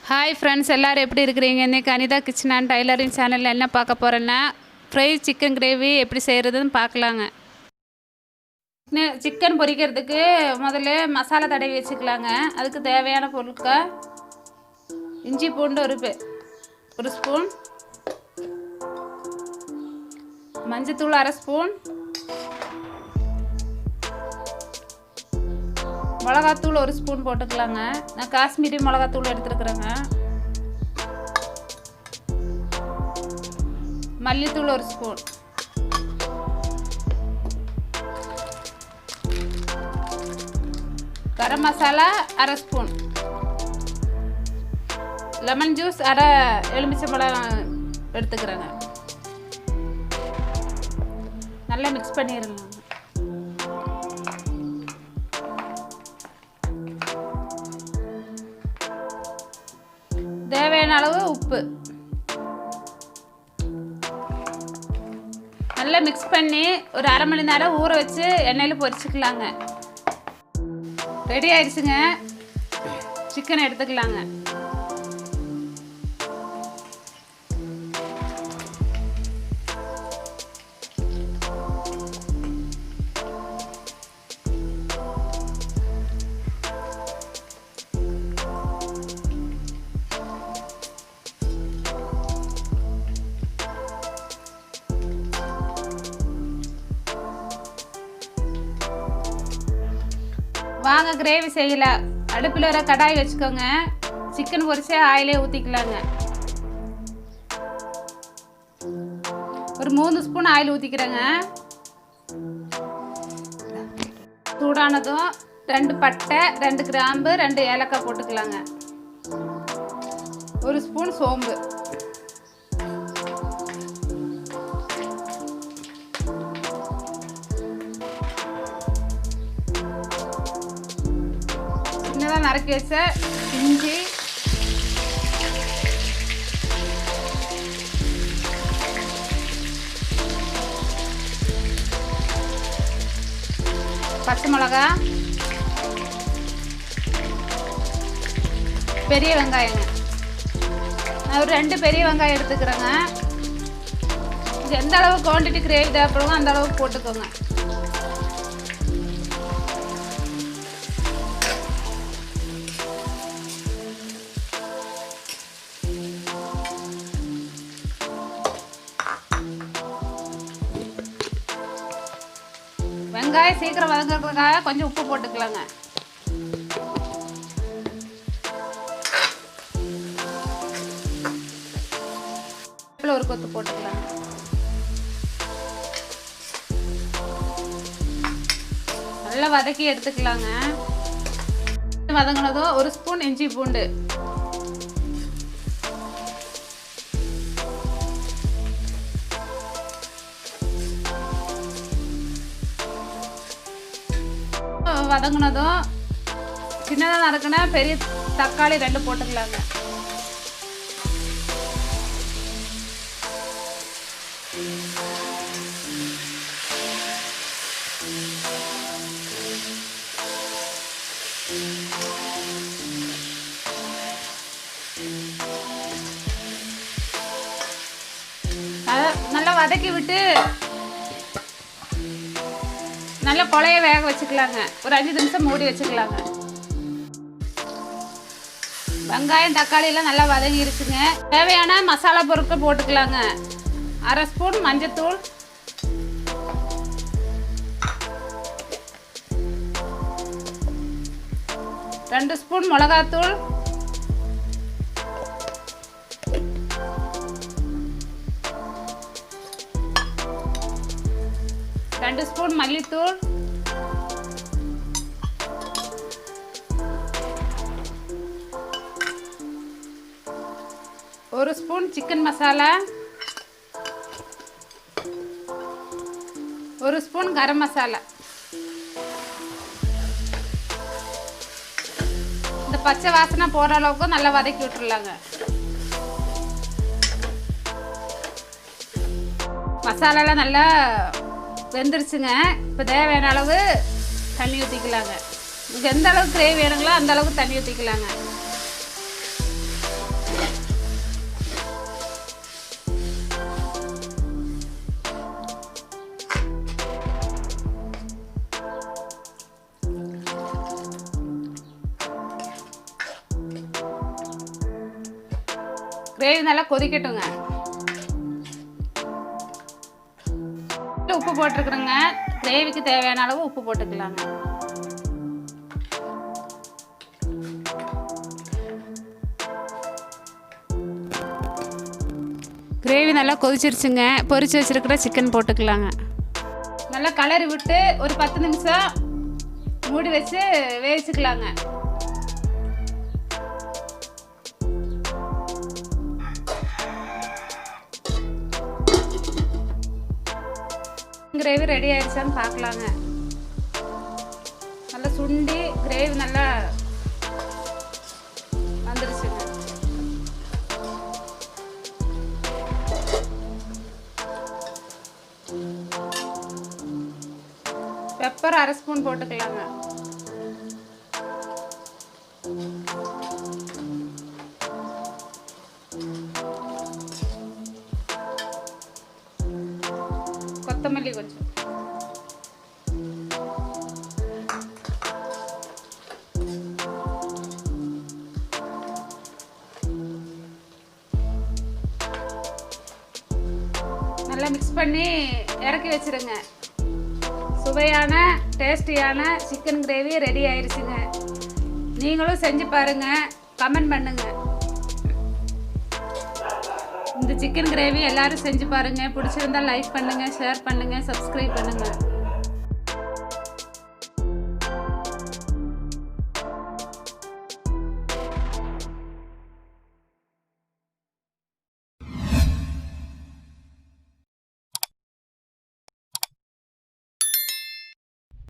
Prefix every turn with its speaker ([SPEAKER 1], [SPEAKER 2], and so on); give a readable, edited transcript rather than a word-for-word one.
[SPEAKER 1] Hi friends, எல்லோரும் எப்படி இருக்கிறீங்க? இன்றைக்கி அனிதா கிச்சன் அண்ட் டைலரிங் சேனலில் என்ன பார்க்க போகிறேன்னா, ஃப்ரை சிக்கன் கிரேவி எப்படி செய்கிறதுன்னு பார்க்கலாங்க. சிக்கன் பொரிக்கிறதுக்கு முதல்ல மசாலா தடவி வச்சுக்கலாங்க. அதுக்கு தேவையான பொருட்கள் இஞ்சி பூண்டு ஒரு ஸ்பூன், மஞ்சத்தூள் அரை ஸ்பூன், மிளகாத்தூள் ஒரு ஸ்பூன் போட்டுக்கலாங்க. நான் காஷ்மீரி மிளகாத்தூள் எடுத்துருக்குறேங்க. மல்லித்தூள் ஒரு ஸ்பூன், கரம் மசாலா அரை ஸ்பூன், லெமன் ஜூஸ் அரை எலுமிச்சம்பழம் எடுத்துக்கிறேங்க. நல்லா மிக்ஸ் பண்ணிடுங்க. தேவையான அளவு உப்பு நல்லா மிக்ஸ் பண்ணி ஒரு அரை மணி நேரம் ஊற வச்சு எண்ணெயில் பொரிச்சுக்கலாங்க. ரெடி ஆயிடுச்சுங்க. சிக்கன் எடுத்துக்கலாங்க. வாங்க கிரேவி செய்யலாம். அடுப்பில் ஒரு கடாய் வச்சுக்கோங்க. சிக்கன் பொரிச்சு ஆயிலே ஊற்றிக்கலாங்க. ஒரு 3 ஸ்பூன் ஆயில் ஊற்றிக்கிறேங்க. சூடானதும் 2 பட்டை, 2 கிராம்பு, 2 ஏலக்காய் போட்டுக்கலாங்க. ஒரு ஸ்பூன் சோம்பு, நறுக்கி வச்ச இஞ்சி, பச்சை மிளகா, பெரிய வெங்காயங்க. நான் ஒரு 2 பெரிய வெங்காயம் எடுத்துக்கிறேங்க. எந்த அளவு குவான்டிட்டி கிரேவி தேவைப்படுமோ அந்த அளவுக்கு போட்டுக்கோங்க. வெங்காயம் சீக்கிரம் வதங்கிறதுக்காக கொஞ்சம் உப்பு போட்டுக்கலாங்க. ஒரு கொத்து போட்டுக்கலாங்க. நல்லா வதக்கி எடுத்துக்கலாங்க. வதங்கினதும் ஒரு ஸ்பூன் இஞ்சி பூண்டு, வதங்கினதும் சின்னதாக நறுக்குனா பெரிய தக்காளி 2 போட்டுக்கலாங்க. நல்லா வதக்கி விட்டு நல்லா கொலைய வேக வச்சுக்கலாங்க. ஒரு 5 நிமிஷம் மூடி வச்சுக்கலாங்க. வெங்காயம் தக்காளி எல்லாம் நல்லா வதங்கிருச்சுங்க. தேவையான மசாலா பொருட்கள் போட்டுக்கலாங்க. அரை ஸ்பூன் மஞ்சத்தூள், ரெண்டு ஸ்பூன் மிளகாத்தூள், ரெண்டு ஸ்பூன் மல்லித்தூள், ஒரு ஸ்பூன் சிக்கன் மசாலா, ஒரு ஸ்பூன் கரம் மசாலா. இந்த பச்சை வாசனை போகிற அளவுக்கு நல்லா வதக்கி விட்டுறலாங்க. மசாலாலாம் நல்லா வெந்துருச்சுங்க. இப்போ தேவையான அளவு தண்ணி ஊற்றிக்கலாங்க. உங்களுக்கு எந்த அளவுக்கு கிரேவி வேணுங்களோ அந்த அளவுக்கு தண்ணி ஊற்றிக்கலாங்க. கிரேவி நல்லா கொதிக்கட்டுங்க. உப்பு போட்டுருக்குறேங்க. கிரேவிக்கு தேவையான அளவு உப்பு போட்டுக்கலாங்க. கிரேவி நல்லா கொதிச்சிருச்சுங்க. பொரிச்சு வச்சிருக்கிற சிக்கன் போட்டுக்கலாங்க. நல்லா கலரி விட்டு ஒரு 10 நிமிஷம் மூடி வச்சு வேவிச்சுக்கலாங்க. கிரேவி ரெடி ஆயிடுச்சான்னு பார்க்கலாங்க. நல்லா சுண்டி கிரேவி நல்லா வந்துருச்சுங்க. பெப்பர் 1/2 ஸ்பூன் போட்டுக்கலாங்க. கொத்தமல்லி கொஞ்சம். நல்லா மிக்ஸ் பண்ணி இறக்கி வச்சிருங்க. சுவையான டேஸ்டியான சிக்கன் கிரேவி ரெடி ஆயிடுச்சுங்க. நீங்களும் செஞ்சு பாருங்க, கமெண்ட் பண்ணுங்க. இந்த சிக்கன் கிரேவி எல்லாரும் செஞ்சு பாருங்க. பிடிச்சிருந்தா லைக் பண்ணுங்க, ஷேர் பண்ணுங்க, சப்ஸ்கிரைப் பண்ணுங்க.